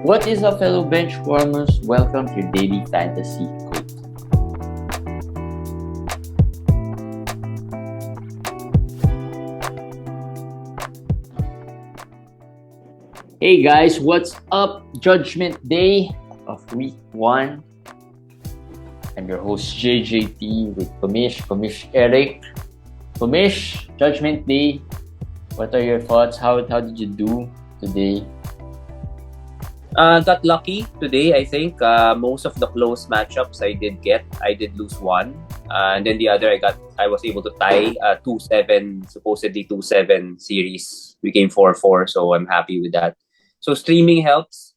What is up, fellow benchwarmers? Welcome to your daily fantasy quote. Hey guys, what's up? Judgment Day of Week 1. I'm your host JJT with Pamish Eric. Pamish, Judgment Day. What are your thoughts? How did you do today? Got lucky today, I think. Most of the close matchups I did get. I did lose one. And then the other I was able to tie 2-7, supposedly 2-7 series. We came 4-4, so I'm happy with that. So streaming helps.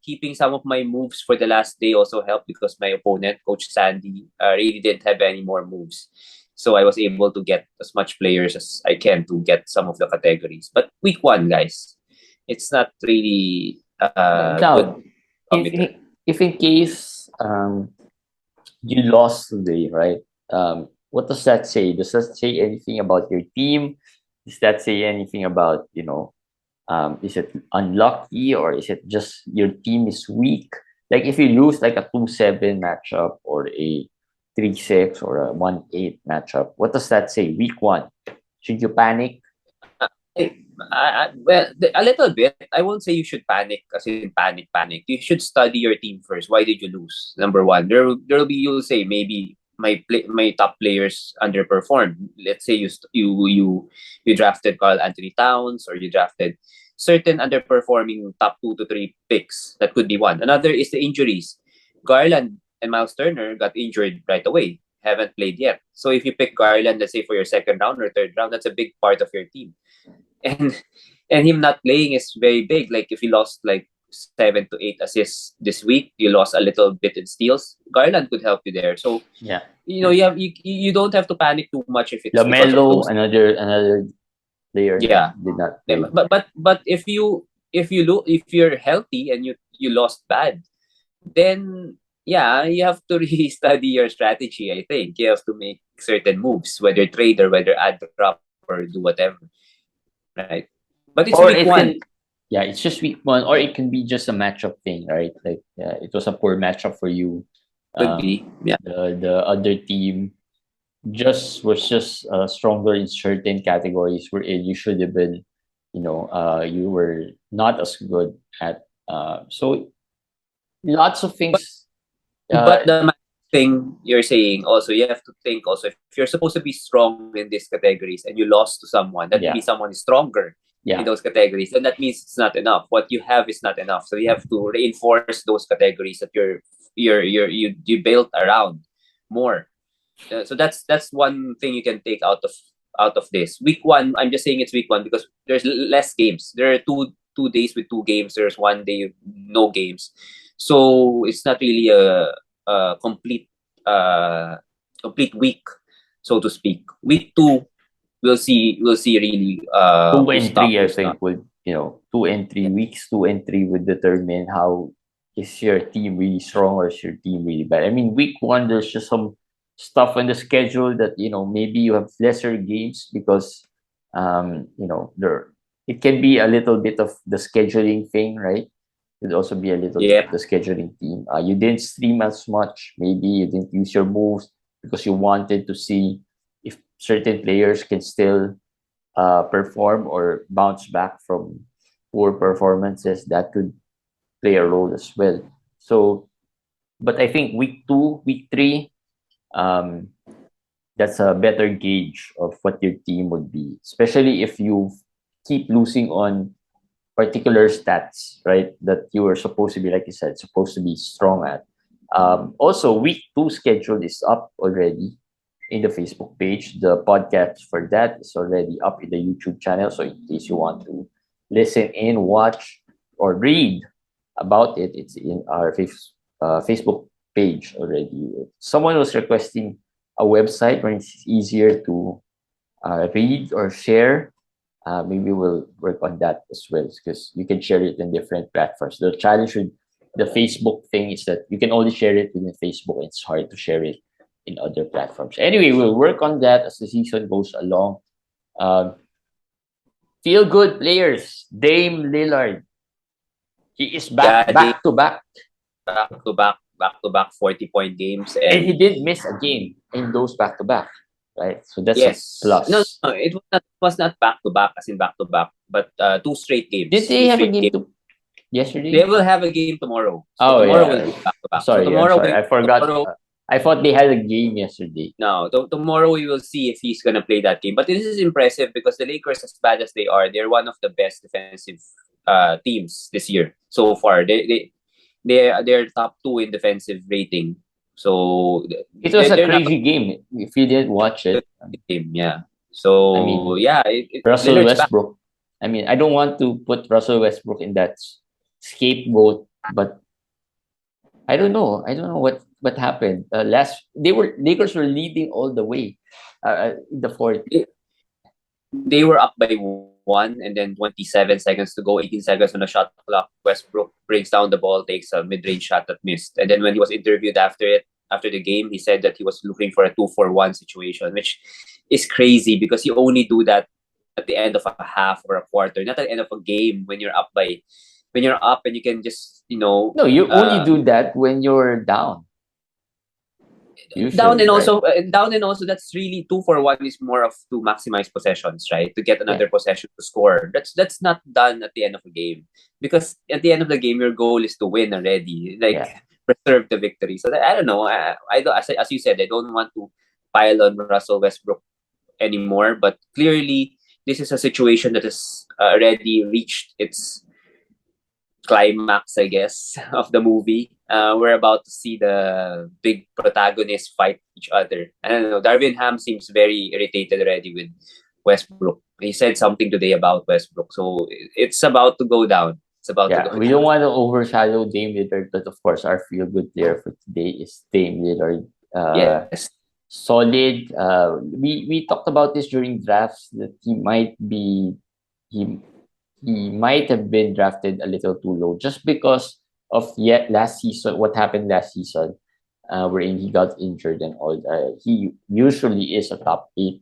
Keeping some of my moves for the last day also helped because my opponent, Coach Sandy, really didn't have any more moves. So I was able to get as much players as I can to get some of the categories. But week 1, guys, it's not really Now, good. if in case you lost today, right? What does that say? Does that say anything about your team? Does that say anything about, is it unlucky or is it just your team is weak? Like if you lose like a 2-7 matchup or a 3-6 or a 1-8 matchup, what does that say? Week 1. Should you panic? Well, a little bit. I won't say you should panic, as in panic. You should study your team first. Why did you lose? Number one, there'll be, you'll say maybe my top players underperformed. Let's say you drafted Karl Anthony-Towns, or you drafted certain underperforming top 2 to 3 picks. That could be one. Another is the injuries. Garland and Miles Turner got injured right away. Haven't played yet. So if you pick Garland, let's say for your second round or third round, that's a big part of your team. And him not playing is very big. Like if you lost like 7 to 8 assists this week, you lost a little bit in steals. Garland could help you there. So Yeah. you don't have to panic too much if it's because of LaMelo, those. another player Yeah, that did not play. but if you're healthy and you lost bad, then yeah, you have to really study your strategy. I think you have to make certain moves, whether trade or whether add drop or do whatever, right? But it's Or week it one. can, yeah, it's just week 1, or it can be just a matchup thing, right? Like it was a poor matchup for you. Could be, yeah. The other team was just stronger in certain categories wherein you should have been, you were not as good at. So lots of But things. but the thing you're saying also, you have to think also, if you're supposed to be strong in these categories and you lost to someone, that Yeah, means someone is stronger in yeah. those categories, and that means it's not enough. What you have is not enough. So you have to reinforce those categories that you built around more. So that's one thing you can take out of this week one. I'm just saying it's week one because there's less games. There are two days with 2 games. There's one day with no games, so it's not really a complete week, so to speak. Week two, we'll see really Two who's and top, three, I who's think, not. would 2 and 3 weeks. 2 and 3 would determine how is your team really strong or is your team really bad. I mean, week 1, there's just some stuff on the schedule that maybe you have lesser games because there it can be a little bit of the scheduling thing, right? It could also be a little bit of Yeah, the scheduling team. You didn't stream as much. Maybe you didn't use your moves because you wanted to see if certain players can still perform or bounce back from poor performances. That could play a role as well. So, but I think week 2, week 3, um, that's a better gauge of what your team would be, especially if you keep losing on particular stats, right? That you were supposed to be, like you said, supposed to be strong at. Also, week 2 schedule is up already in the Facebook page. The podcast for that is already up in the YouTube channel. So in case you want to listen in, watch, or read about it, it's in our Facebook page already. Someone was requesting a website where it's easier to read or share. Maybe we'll work on that as well because you can share it in different platforms. The challenge with the Facebook thing is that you can only share it within Facebook. It's hard to share it in other platforms. Anyway, we'll work on that as the season goes along. Um, Feel good players. Dame Lillard He is Yeah, back to back, back to back 40-point games, and he and didn't miss a game in those back to back, right? So that's a yes, no, plus. no, it was not back to back as in back to back, but two straight Did games, they two have a straight game games. to They yesterday? will have a game tomorrow. So Oh tomorrow will yeah. be back to back. So Sorry, I'm tomorrow sorry. we I forgot. tomorrow I thought they had a game yesterday. no, tomorrow we will see if he's gonna play that game. But this is impressive because the Lakers, as bad as they are, they're one of the best defensive teams this year so far. They're top two in defensive rating. So It was a they're not crazy game. If you didn't watch a it, good team, yeah. I So mean, yeah, Russell Lillard's back. Westbrook. I mean, I don't want to put Russell Westbrook in that scapegoat, but I don't know. I don't know what happened. Lakers were leading all the way in the fourth. They were up by one, and then 27 seconds to go, 18 seconds on the shot clock. Westbrook brings down the ball, takes a mid-range shot that missed. And then when he was interviewed after the game, he said that he was looking for a 2-for-1 situation, which is crazy because you only do that at the end of a half or a quarter, not at the end of a game when you're up and you can just, No, you only do that when you're down. down Usually, and right? also that's really 2-for-1 is more of to maximize possessions, right? To get Yeah. another possession to score. That's not done at the end of a game because at the end of the game your goal is to win already, like Yeah. preserve the victory. So I don't know. I don't, as you said, I don't want to pile on Russell Westbrook anymore, but clearly this is a situation that has already reached its climax, I guess, of the movie. We're about to see the big protagonists fight each other. I don't know. Darvin Ham seems very irritated already with Westbrook. He said something today about Westbrook, so it's about to go down. It's about to Yeah, go we don't down. want to overshadow Dame Lillard, but of course, our feel good player for today is Dame Lillard. Yes. Solid. We talked about this during drafts that he he might have been drafted a little too low just because of yet last season, what happened last season, wherein he got injured and all. He usually is a top 8,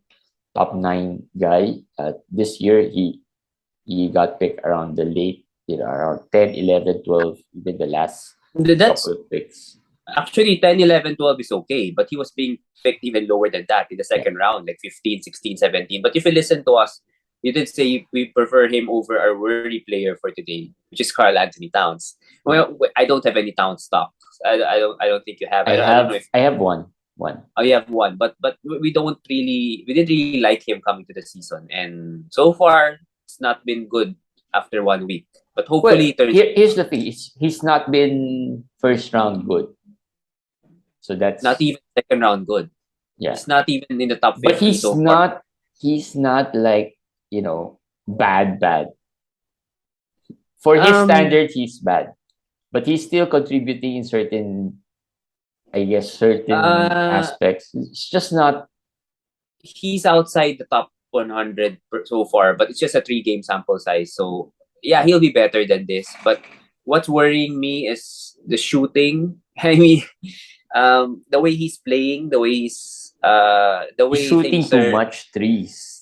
top 9 guy. This year he got picked around the late, around 10, 11, 12, even the last couple That's of picks. actually 10, 11, 12 is okay, but he was being picked even lower than that in the Yeah. second round, like 15, 16, 17. But if you listen to us, you did say we prefer him over our worthy player for today, which is Karl Anthony-Towns. Well, I don't have any Towns stock. I don't think you have. I don't know if I have one. oh, you have one, but we didn't really like him coming to the season, and so far it's not been good after 1 week. But Well, hopefully it turns here's the thing: he's not been first round good, so not that's even second round good. yeah. He's not even in the top But 50 so far. he's not like bad. For his Um, standards, he's bad, but he's still contributing in certain, I guess, certain uh, aspects. It's just not. he's outside the top 100 so far, but it's just a 3-game sample size. So yeah, he'll be better than this. But what's worrying me is the shooting. I mean, the way he's playing, the He's way shooting things too are. much threes.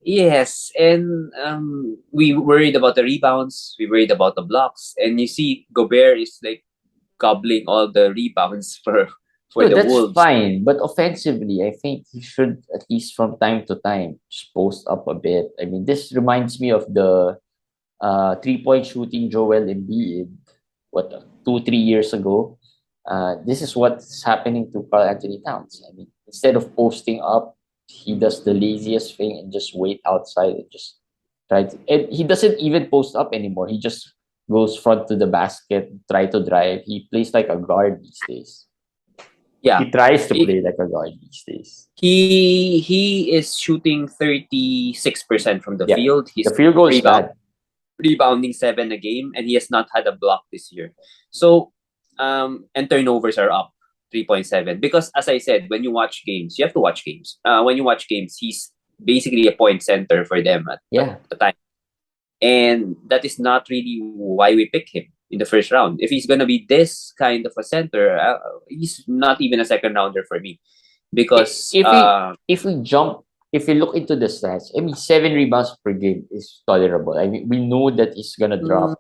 Yes, and we worried about the rebounds. We worried about the blocks, and you see Gobert is like gobbling all the rebounds for No, the that's Wolves. fine. But offensively, I think he should, at least from time to time, just post up a bit. I mean, this reminds me of the 3-point shooting Joel Embiid, what, 2, 3 years ago. This is what's happening to Karl Anthony-Towns. I mean, instead of posting up, he does the laziest thing and just wait outside and just try to. And he doesn't even post up anymore. He just goes front to the basket, try to drive. He plays like a guard these days. Yeah, He tries to he play like a guard these days. he is shooting 36% from the Yeah, field. the He's field goal is rebound bad. rebounding 7 a game, and he has not had a block this year. So and turnovers are up 3.7 because as I said, when you watch games, you have to watch games. When you watch games, he's basically a point center for them at Yeah, the time. And that is not really why we pick him in the first round. If he's going to be this kind of a center, he's not even a second rounder for me because if we look into the stats, I mean, 7 rebounds per game is tolerable. I mean, we know that he's gonna mm, drop.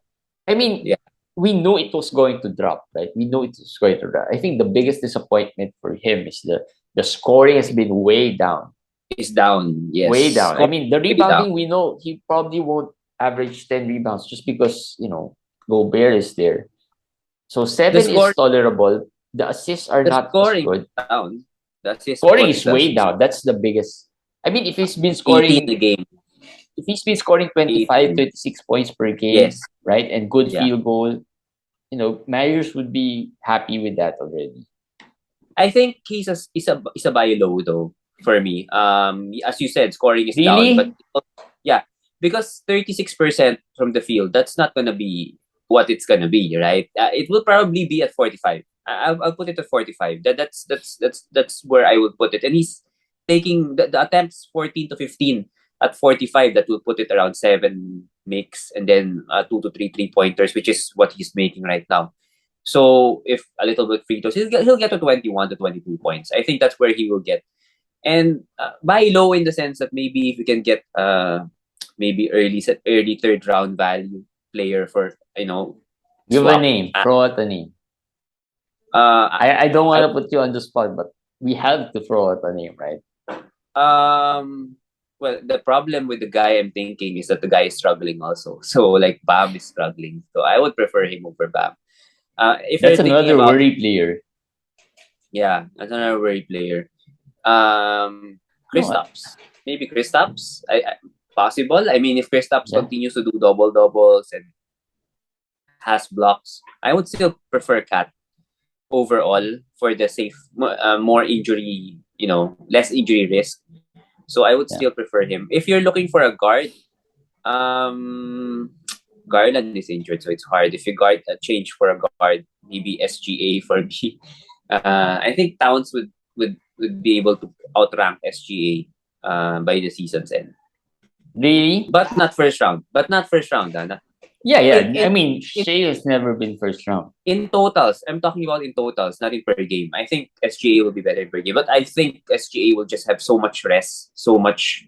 I mean, Yeah. we know it was going to drop, right? We know it was going to drop. I think the biggest disappointment for him is the scoring has been way down. Is down. Way Yes. down. I mean, the Way down. rebounding, we know he probably won't average 10 rebounds just because, Gobert is there. So The 7 is score tolerable. The assists are the not as scoring good. down. That's his Scoring score is way does down. That's the biggest. I mean, 18 a game. if he's been scoring 25, 18. 26 points per game, Yes. right, and good Yeah. field goal, Marius would be happy with that already. I think he's a buy low though for me. As you said, scoring is down, but Really? yeah, because 36% from the field, that's not gonna be what it's gonna be, right? It will probably be at 45. I'll put it at 45. That's where I would put it. And he's taking the attempts 14 to 15 at 45. That will put it around 7 makes, and then 2 to 3 3 pointers, which is what he's making right now. So if a little bit free throws, he'll get to 21 to 22 points. I think that's where he will get. And buy low in the sense that maybe if you can get maybe early third round value player for Give a swap. name. Throw out a name. I don't want to put you on the spot, but we have to throw out a name, right? Well, the problem with the guy I'm thinking is that the guy is struggling also. So like Bam is struggling. So I would prefer him over Bam. If That's you're thinking another about worry player. yeah, that's another worry player. No, Kristaps. Maybe Kristaps. Possible. I mean, if Kristaps yeah. continues to do double doubles and has blocks, I would still prefer Cat overall for the safe, more injury, less injury risk. So I would Yeah. still prefer him. If you're looking for a guard, Garland is injured, so it's hard. If you change for a guard, maybe SGA for me. I think Towns would be able to outrank SGA by the season's end. Really? But not first round. Not Yeah. I in, mean, Shea has never been first round. in totals. I'm talking about in totals, not in per game. I think SGA will be better per game, but I think SGA will just have so much rest, so much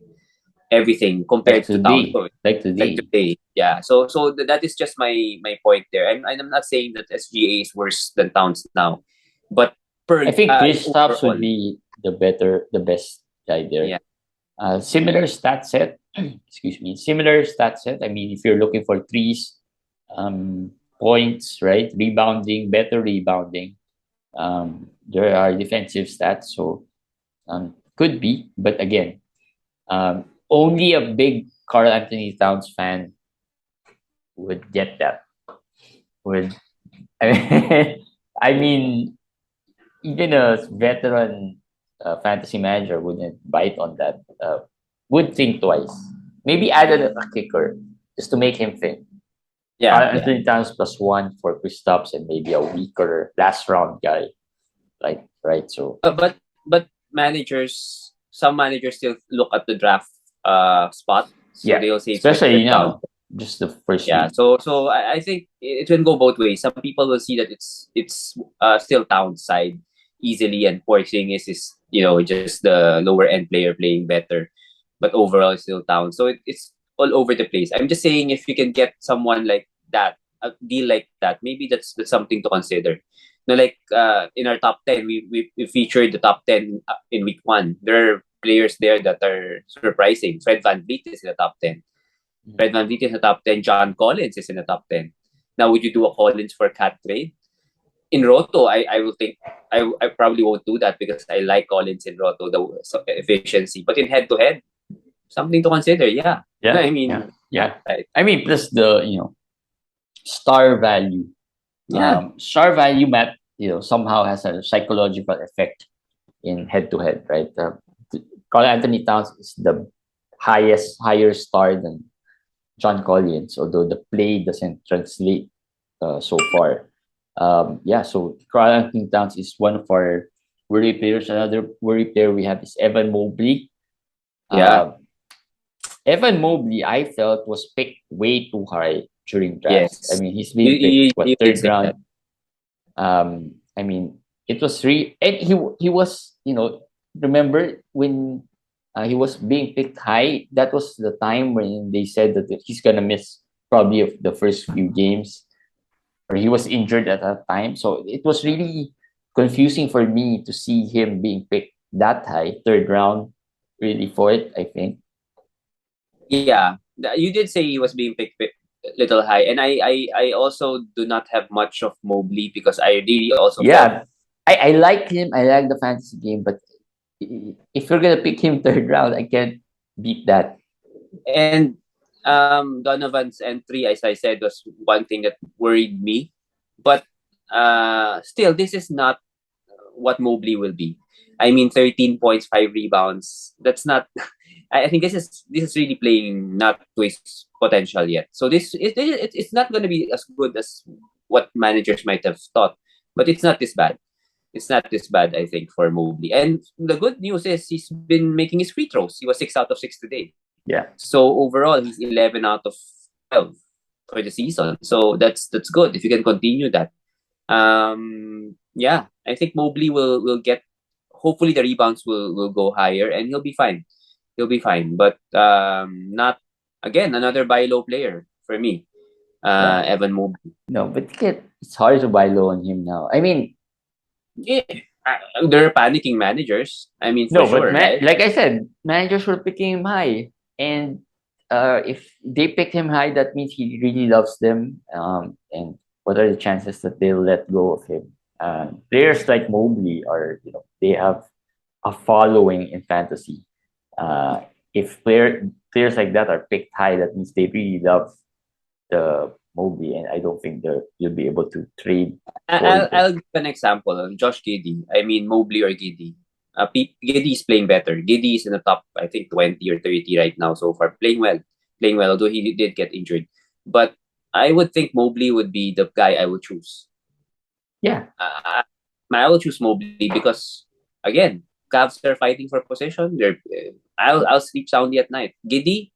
everything compared to Towns. Like today. Yeah. So that is just my point there. I'm not saying that SGA is worse than Towns now, but I think Kristaps overall, would be the best guy there. yeah. Similar stat set. Excuse me. Similar stat set. I mean, if you're looking for threes, points, right? Rebounding, better rebounding. There are defensive stats, so could be. But again, only a big Karl Anthony-Towns fan would get that. Would I mean, even a veteran fantasy manager wouldn't bite on that. Would think twice. Maybe add a kicker just to make him think. Yeah. Anthony Towns +1 for Kristaps and maybe a weaker last round guy. Like, right? So But some managers still look at the draft spot. So yeah, they'll say especially round. just the first Yeah, week. so I think it can go both ways. Some people will see that it's still Towns side easily, and Porzingis is just the lower end player playing better, but overall it's still Towns. So it's all over the place. I'm just saying if you can get someone like that, a deal like that, maybe that's something to consider. Like in our top 10, we featured the top 10 in week 1. There are players there that are surprising. Fred VanVleet is in the top 10. Fred VanVleet is in the top 10. John Collins is in the top 10. Now, would you do a Collins for Cat trade? In Roto, I will think I probably won't do that because I like Collins in Roto, the efficiency. But in head-to-head, something to consider, yeah. I mean, yeah. Right. I mean, plus the star value. Yeah. Star value map, somehow has a psychological effect in head-to-head, right? Karl Anthony-Towns is the higher star than John Collins, although the play doesn't translate so far. So Karl Anthony-Towns is one of our worry players. Another worry player we have is Evan Mobley. Yeah. Evan Mobley, I felt, was picked way too high during drafts. Yes. I mean, he's been picked You third say round. I mean, it was and he was, remember when he was being picked high? That was the time when they said that he's gonna miss probably of the first few games. or he was injured at that time. So it was really confusing for me to see him being picked that high, third round, really for it, I think. Yeah, you did say he was being picked a little high, and I also do not have much of Mobley because I really also felt. Yeah, I like him. I like the fantasy game, but if you're gonna pick him third round, I can't beat that. And Donovan's entry, as I said, was one thing that worried me. But still, this is not what Mobley will be. I mean, 13 points, 5 rebounds. That's not. I think this is really playing not to his potential yet. So it's not going to be as good as what managers might have thought, but it's not this bad. It's not this bad, I think, for Mobley. And the good news is he's been making his free throws. He was 6 out of 6 today. Yeah. So overall, he's 11 out of 12 for the season. So that's good if you can continue that. Yeah, I think Mobley will get. Hopefully, the rebounds will go higher, and he'll be fine. He'll be fine, but not again another buy low player for me. Yeah. Evan Mobley. No, but it's hard to buy low on him now. I mean, Yeah, there are panicking managers. I mean, for no, but sure, right? like I said, managers were picking him high, and if they picked him high, that means he really loves them. And what are the chances that they'll let go of him? Players like Mobley are, they have a following in fantasy. If players like that are picked high, that means they really love the Mobley, and I don't think you'll be able to trade. I'll give an example of Josh Giddey. I mean, Mobley or Giddey. Giddey is playing better. Giddey is in the top, I think, 20 or 30 right now so far. Playing well, although he did get injured. But I would think Mobley would be the guy I would choose. Yeah. I will choose Mobley because, again, Cavs are fighting for position. I'll sleep soundly at night. Giddey,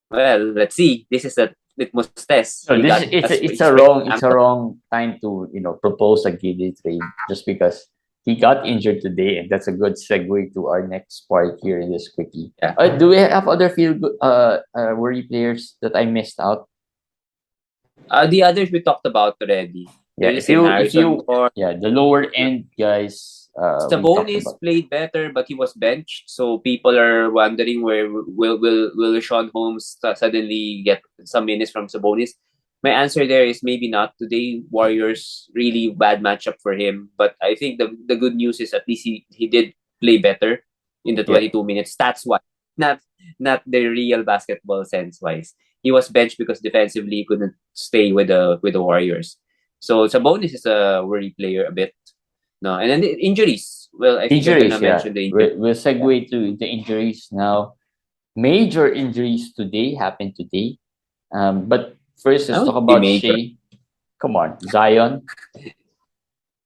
well, let's see. This is a litmus test. So it's a wrong time to propose a Giddy trade just because he got injured today, and that's a good segue to our next part here in this quickie. Yeah. Do we have other worry players that I missed out? The others we talked about already. Yeah, if you the lower end guys. Sabonis played better, but he was benched, so people are wondering where will Sean Holmes suddenly get some minutes from Sabonis. My answer there is maybe not today. Warriors really bad matchup for him, but I think the good news is at least he did play better in the 22 minutes stats wise, not the real basketball sense wise. He was benched because defensively he couldn't stay with the Warriors. So Sabonis is a worry player a bit. No, and then the injuries. Well, I think you're gonna mention the injuries. We'll segue to the injuries now. Major injuries happened today. But first, let's talk about Shea. Come on, Zion.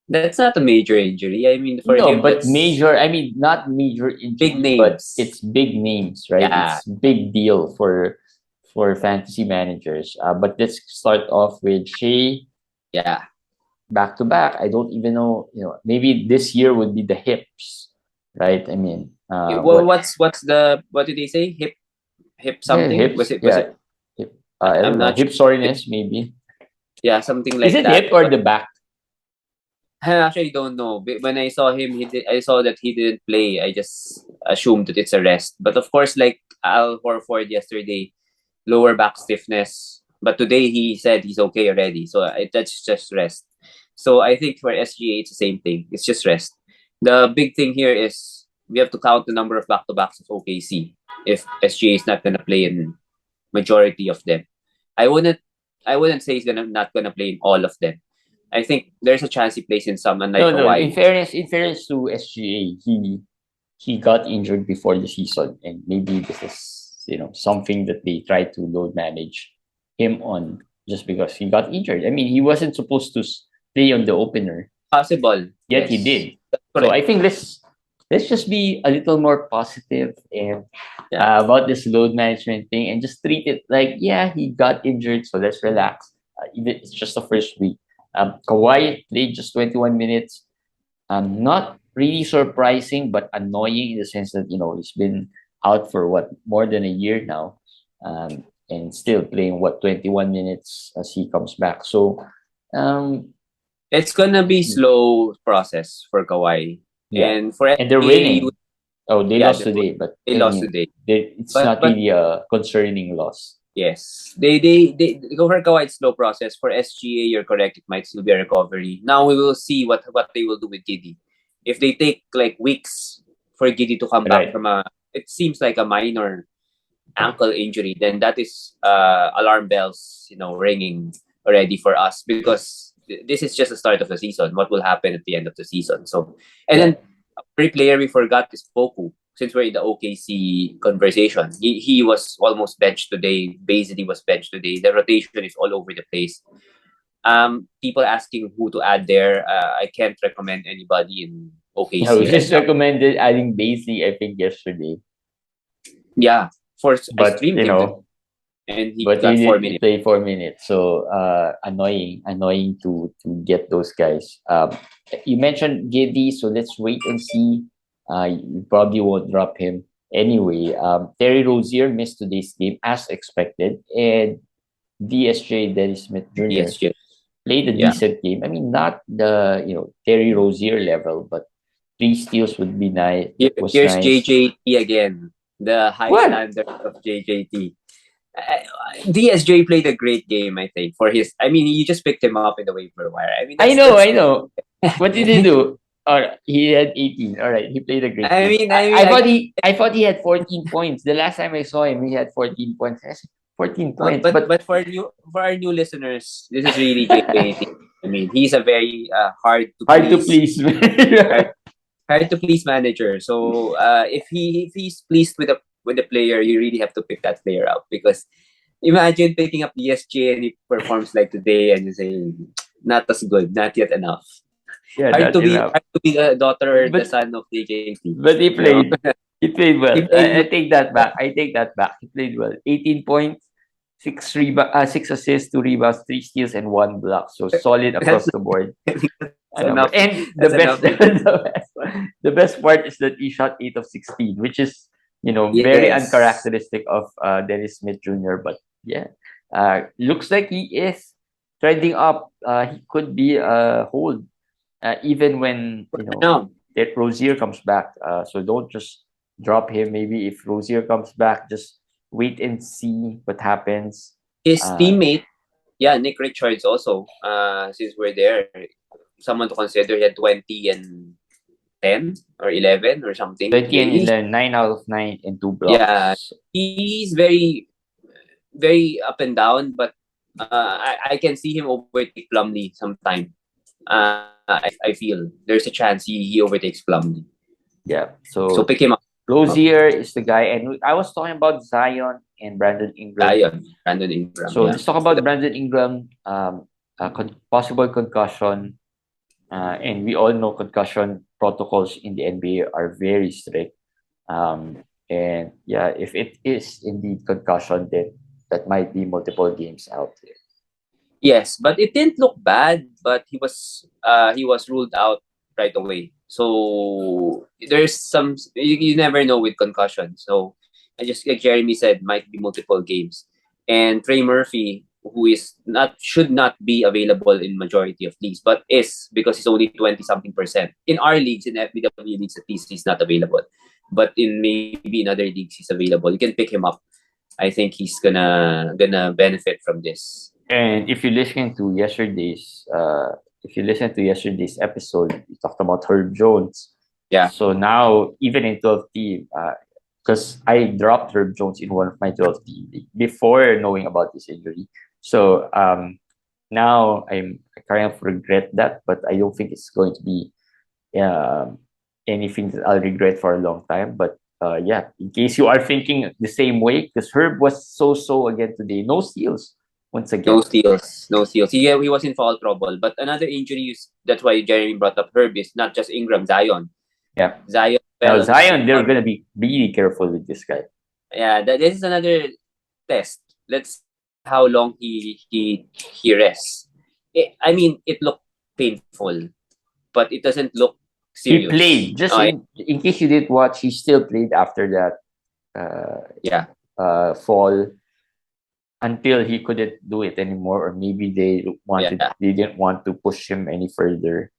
That's not a major injury. I mean, for him, but major. I mean, not major injury, big names. But it's big names, right? Yeah. It's big deal for fantasy managers. But let's start off with Shea. Yeah. Back to back. I don't even know. Maybe this year would be the hips, right? I mean, what did they say? Hip something? Yeah, was it hip? I don't know. Hip soreness, maybe. Yeah, something like that. Is it hip or the back? I actually don't know. When I saw him, I saw that he didn't play. I just assumed that it's a rest. But of course, like Al Horford yesterday, lower back stiffness. But today he said he's okay already. So that's just rest. So I think for SGA, it's the same thing. It's just rest. The big thing here is we have to count the number of back-to-backs of OKC if SGA is not going to play in majority of them. I wouldn't say he's not gonna play in all of them. I think there's a chance he plays in some. And Kawhi. In fairness to SGA, he got injured before the season, and maybe this is something that they try to load manage him on just because he got injured. I mean, he wasn't supposed to play on the opener. Possible. Yet he did. So I think let's just be a little more positive and about this load management thing and just treat it like, he got injured, so let's relax. It's just the first week. Kawhi played just 21 minutes. Not really surprising, but annoying in the sense that, he's been out for more than a year now. And still playing 21 minutes as he comes back. So Um, It's gonna be slow process for Kawhi. yeah, And for and they're SGA, winning. Oh, they yeah, lost today, but they I lost mean, today. it's But not really a concerning loss. yes, they go for Kawhi, it's slow process. For SGA, you're correct. It might still be a recovery. Now we will see what they will do with Giddy. If they take like weeks for Giddy to come back Right. from it seems like a minor ankle injury, then that is alarm bells, ringing already for us, because this is just the start of the season. What will happen at the end of the season? So, and Yeah. then every player we forgot is Poku. Since we're in the OKC conversation, he was almost benched today. Basically, was benched today. The rotation is all over the place. People asking who to add there. I can't recommend anybody in Yeah, we OKC right just now. recommended adding Basley, I think, yesterday. Yeah, I But streamed him today, and he but he got four didn't minutes. play 4 minutes. So annoying to get those guys. You mentioned Giddy, so let's wait and see. You probably won't drop him anyway. Terry Rozier missed today's game as expected, and DSJ Dennis Smith Jr. Yes, yes. played a Yeah. decent game. I mean, not the Terry Rozier level, but 3 steals would be nice. Was Here's nice. JJT again, the high What? standard of JJT. DSJ played a great game, I think, for his. I mean, you just picked him up in the waiver wire. I mean, I that's know, that's. I know. What did he do? All right, he had 18. All right, he played a great I game. mean, I I, mean, I I thought he had 14 points. The last time I saw him, he had 14 points. I said, 14 points, but but for our new listeners, this is really JJT. I mean, he's a very hard to please. hard, hard to please manager. So if he's pleased with the player, you really have to pick that player out, because imagine picking up DSJ and he performs like today, and you say not as good, not yet enough. Yeah, not enough. Hard to be the daughter or the But son of JJT. but he You know, played. He played he well. played I take that back. I take that back. He played well. 18 points, 6 assists, 2 rebounds, 3 steals, and 1 block. So solid that's across the board. that's Ano ba? enough. And That's enough. the best part is that he shot 8 of 16, which is very Yes. uncharacteristic of Dennis Smith Jr. But yeah, looks like he is trending up. He could be a hold even when No. that Rozier comes back. So don't just drop him. Maybe if Rozier comes back, just wait and see what happens. His Uh, teammate, yeah, Nick Richards also, since we're there, someone to consider. He had 20 and 10 or 11 or something. 20 and 11, 9 out of 9 and two Yeah, blocks. he's very, very up and down, but I can see him overtake Plumlee sometime. I feel there's a chance he overtakes Plumlee. Yeah. So So pick him up. Rozier is the guy, and I was talking about Zion and Brandon Ingram. Zion, Brandon Ingram, So yeah. let's talk about Brandon Ingram. Possible concussion, and we all know concussion protocols in the NBA are very strict. And yeah, if it is indeed concussion, then that might be multiple games out there. Yes, but it didn't look bad. But he was ruled out right away. So there's some you never know with concussion. So I just like Jeremy said, might be multiple games. And Trey Murphy, who is not should not be available in majority of leagues, but is, because he's only 20 something percent. In our leagues, in FBW leagues at least, he's not available. But in maybe in other leagues he's available. You can pick him up. I think he's gonna benefit from this. And if you listen to yesterday's episode, we talked about Herb Jones. Yeah. So now, even in 12 team, because I dropped Herb Jones in one of my 12 team before knowing about this injury. So now I kind of regret that, but I don't think it's going to be um anything that I'll regret for a long time. But yeah, in case you are thinking the same way, because Herb was so again today, no steals once No again. steals, no steals. He was in foul trouble. But another injury is, that's why Jeremy brought up Herb, is not just Ingram, Zion. Yeah. Zion Now fell on his Zion, they're gonna be really careful with this guy. yeah. This is another test. Let's see how long he rests. I mean, it looked painful, but it doesn't look He serious. played just in case you didn't watch. He still played after that Yeah. fall. until he couldn't do it anymore, or maybe they didn't want to push him any further.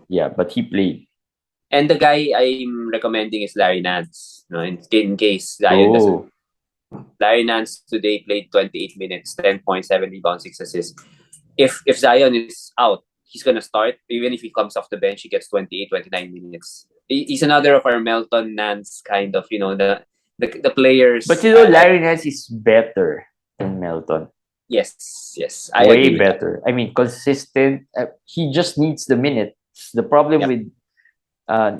Yeah, but he played. And the guy I'm recommending is Larry Nance. No, in case Zion doesn't. Oh, Larry Nance today played 28 minutes, 10 points, 7 rebounds, 6 assists. If Zion is out, he's gonna start. Even if he comes off the bench, he gets 28, 29 minutes. He's another of our Melton Nance kind of, the players. but you know, Larry Nance is better than Melton. Yes, I Way agree with that. better. I mean, consistent. He just needs the minutes. The problem Yep. with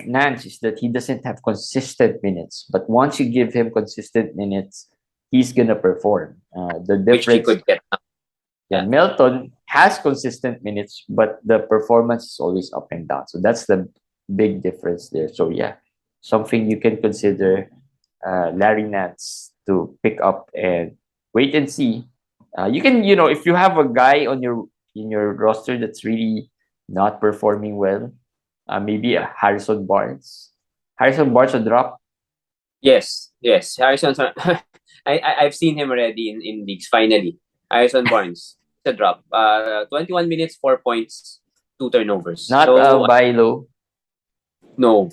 Nance is that he doesn't have consistent minutes. But once you give him consistent minutes, he's gonna perform. The Which he difference, could get. yeah, Melton has consistent minutes, but the performance is always up and down. So that's the big difference there. So yeah, something you can consider, Larry Nance, to pick up and wait and see. You can, if you have a guy on in your roster that's really not performing well, maybe a Harrison Barnes. Harrison Barnes will drop. Yes. Harrison. I've seen him already in leagues. Finally, Harrison Barnes. It's a drop. 21 minutes, 4 points, 2 turnovers. Not buy low. No.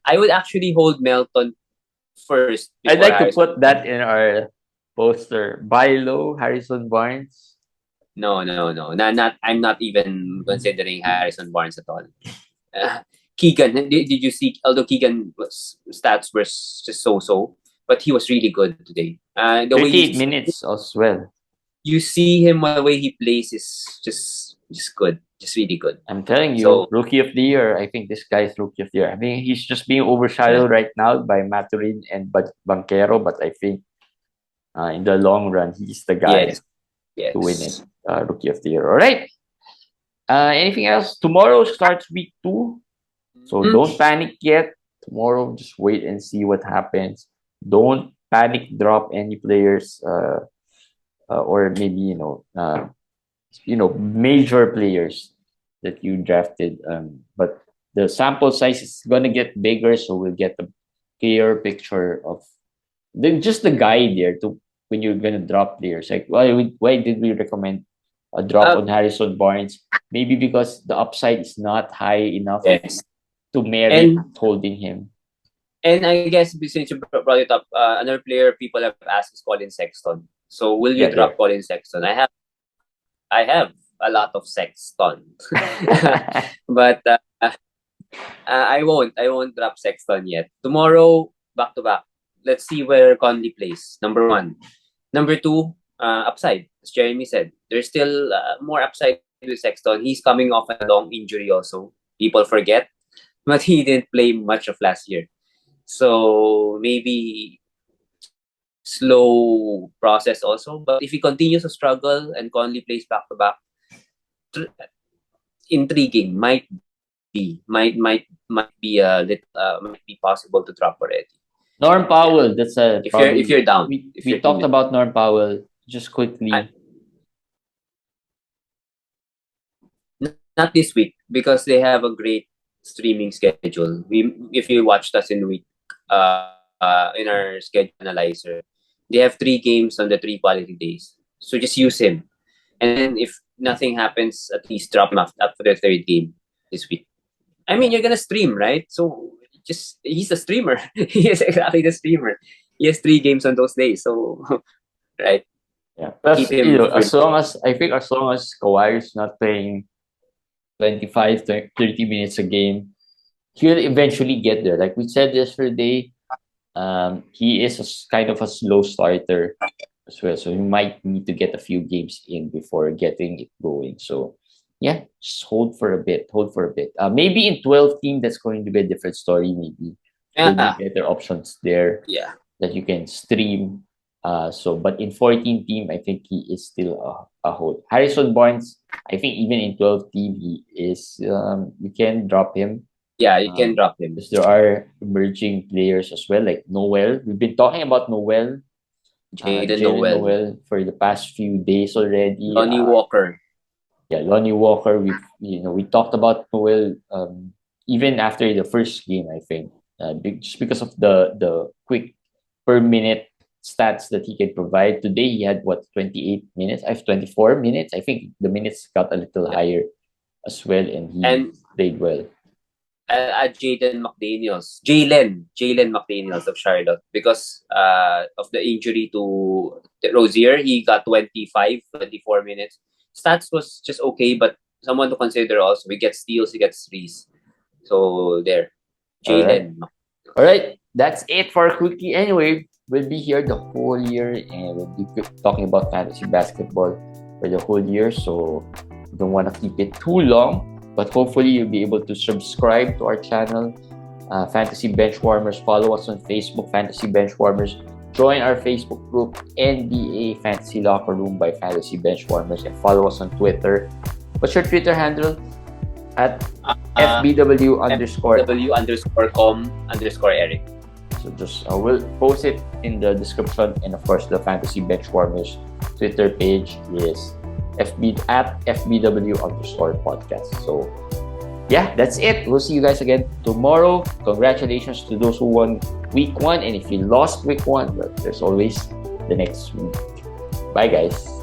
I would actually hold Melton first. I'd like to Harrison. put that in our poster. Buy low, Harrison Barnes. No. I'm not even considering Harrison Barnes at all. Keegan, did you see? Although Keegan's stats were just so, but he was really good today. The way 38 minutes as well. you see him, the way he plays is just good, just really good. I'm telling you, So- rookie of the year. I think this guy's rookie of the year. I mean, he's just being overshadowed right now by Maturin and Banquero, but I think in the long run, he's the guy Yes. to win it. Rookie of the year. All right. Anything else? Tomorrow starts week 2. So don't panic yet. Tomorrow, just wait and see what happens. Don't panic drop any players, or maybe major players that you drafted. But the sample size is gonna get bigger, so we'll get a clear picture of just the guide there to when you're gonna drop players. Like why did we recommend a drop on Harrison Barnes? Maybe because the upside is not high enough to merit holding him. And I guess since you brought it up, another player people have asked is Colin Sexton. So will you drop Colin Sexton? I have a lot of Sexton, but I won't drop Sexton yet. Tomorrow, back to back. Let's see where Conley plays. Number 1. Number 2, upside. As Jeremy said, there's still more upside with Sexton. He's coming off a long injury also. People forget, but he didn't play much of last year. So maybe slow process also. But if he continues to struggle and Conley plays back to back, intriguing. Might be possible to drop already. Norm Powell, that's a if you're down. We talked about Norm Powell just quickly. Not this week because they have a great streaming schedule. If you watched us in our schedule analyzer, they have 3 games on the 3 quality days. So just use him, and then if nothing happens, at least drop him after the 3rd game this week. I mean, you're gonna stream, right? So he's a streamer. He is exactly the streamer. He has 3 games on those days. So right. Yeah. Plus, as long as Kawhi is not playing 25 to 30 minutes a game, he'll eventually get there. Like we said yesterday, he is kind of a slow starter as well. So he might need to get a few games in before getting it going. So yeah, just hold for a bit. Maybe in 12 team, that's going to be a different story. Maybe there'll be better options there that you can stream. But in 14 team, I think he is still a hold. Harrison Barnes, I think even in 12 team, he is. You can drop him. Yeah, you can drop him. Because there are emerging players as well, like Noel. We've been talking about Noel. Jaden Noel for the past few days already. Lonnie Walker. Yeah, Lonnie Walker. We talked about Noel even after the first game. I think just because of the quick per minute stats that he can provide. Today he had 28 minutes? I have 24 minutes. I think the minutes got a little higher as well, and he played well. At Jalen McDaniels of Charlotte, because of the injury to Rozier, he got 24 minutes. Stats was just okay, but someone to consider also. He gets steals, he gets threes. So there, Jalen. All right, that's it for Quickie. Anyway, we'll be here the whole year, and we'll be talking about fantasy basketball for the whole year. So we don't want to keep it too long. But hopefully you'll be able to subscribe to our channel, Fantasy Benchwarmers. Follow us on Facebook, Fantasy Benchwarmers. Join our Facebook group, NBA Fantasy Locker Room by Fantasy Benchwarmers. And follow us on Twitter. What's your Twitter handle? At FBW_com_Eric. So just we'll post it in the description. And of course, the Fantasy Benchwarmers Twitter page is FBW_podcast. So yeah, that's it. We'll see you guys again tomorrow. Congratulations to those who won week 1, and if you lost week 1, well, there's always the next week. Bye guys.